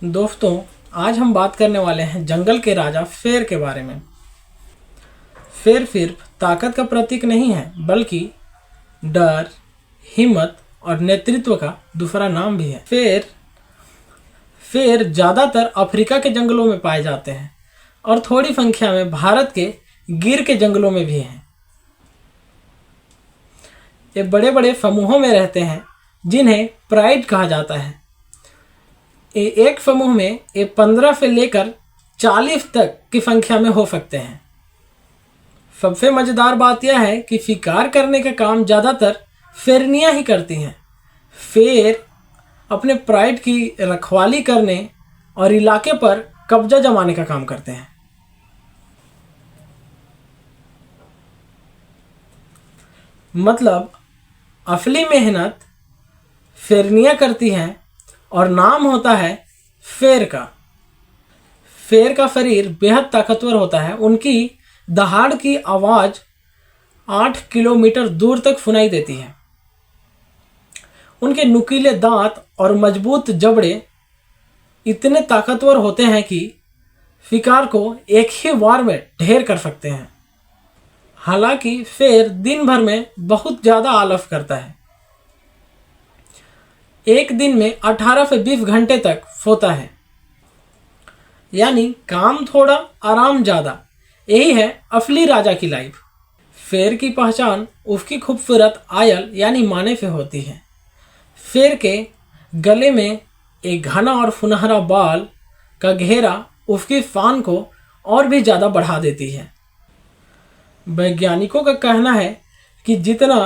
दोस्तों, आज हम बात करने वाले हैं जंगल के राजा शेर के बारे में। शेर सिर्फ ताकत का प्रतीक नहीं है, बल्कि डर, हिम्मत और नेतृत्व का दूसरा नाम भी है। शेर ज़्यादातर अफ्रीका के जंगलों में पाए जाते हैं और थोड़ी संख्या में भारत के गिर के जंगलों में भी हैं। ये बड़े बड़े समूहों में रहते हैं, जिन्हें प्राइड कहा जाता है। एक समूह में ये 15 से लेकर 40 तक की संख्या में हो सकते हैं। सबसे मज़ेदार बात यह है कि शिकार करने का काम ज़्यादातर शेरनियाँ ही करती हैं। शेर अपने प्राइड की रखवाली करने और इलाके पर कब्जा जमाने का काम करते हैं। मतलब असली मेहनत शेरनियाँ करती हैं और नाम होता है शेर का। शेर का शरीर बेहद ताकतवर होता है। उनकी दहाड़ की आवाज़ 8 किलोमीटर दूर तक सुनाई देती है। उनके नुकीले दांत और मजबूत जबड़े इतने ताकतवर होते हैं कि शिकार को एक ही वार में ढेर कर सकते हैं। हालांकि शेर दिन भर में बहुत ज़्यादा आलस करता है। एक दिन में 18 से 20 घंटे तक सोता है, यानी काम थोड़ा आराम ज़्यादा। यही है असली राजा की लाइफ। शेर की पहचान उसकी खूबसूरत आयल यानी माने से होती है। शेर के गले में एक घना और सुनहरा बाल का घेरा उसकी शान को और भी ज़्यादा बढ़ा देती है। वैज्ञानिकों का कहना है कि जितना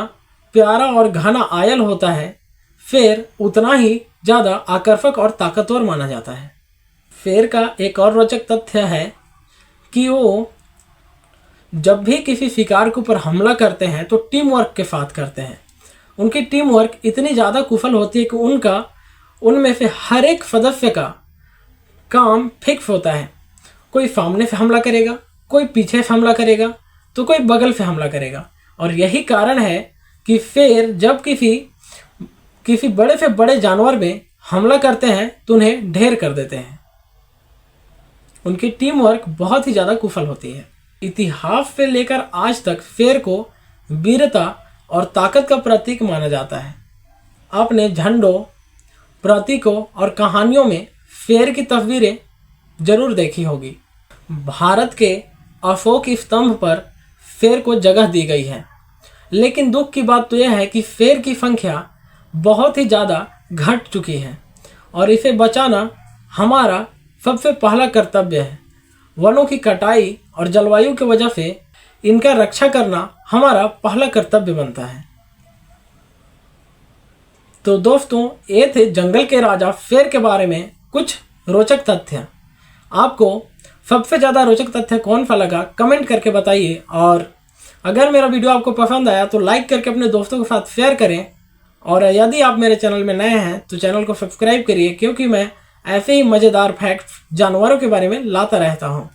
प्यारा और घना आयल होता है, शेर उतना ही ज़्यादा आकर्षक और ताकतवर माना जाता है। शेर का एक और रोचक तथ्य है कि वो जब भी किसी शिकार के ऊपर हमला करते हैं तो टीम वर्क के साथ करते हैं। उनकी टीम वर्क इतनी ज़्यादा कुशल होती है कि उनमें से हर एक सदस्य का काम फिक्स होता है। कोई सामने से हमला करेगा, कोई पीछे से हमला करेगा, तो कोई बगल से हमला करेगा। और यही कारण है कि शेर जब किसी बड़े से बड़े जानवर में हमला करते हैं तो उन्हें ढेर कर देते हैं। उनकी टीम वर्क बहुत ही ज़्यादा कुशल होती है। इतिहास से लेकर आज तक शेर को वीरता और ताकत का प्रतीक माना जाता है। आपने झंडों, प्रतीकों और कहानियों में शेर की तस्वीरें जरूर देखी होगी। भारत के अशोक स्तंभ पर शेर को जगह दी गई है, लेकिन दुख की बात तो यह है कि शेर की संख्या बहुत ही ज़्यादा घट चुकी है और इसे बचाना हमारा सबसे पहला कर्तव्य है। वनों की कटाई और जलवायु की वजह से इनका रक्षा करना हमारा पहला कर्तव्य बनता है। तो दोस्तों, ये थे जंगल के राजा शेर के बारे में कुछ रोचक तथ्य। आपको सबसे ज़्यादा रोचक तथ्य कौन सा लगा, कमेंट करके बताइए। और अगर मेरा वीडियो आपको पसंद आया तो लाइक करके अपने दोस्तों के साथ शेयर करें। और यदि आप मेरे चैनल में नए हैं तो चैनल को सब्सक्राइब करिए, क्योंकि मैं ऐसे ही मज़ेदार फैक्ट्स जानवरों के बारे में लाता रहता हूँ।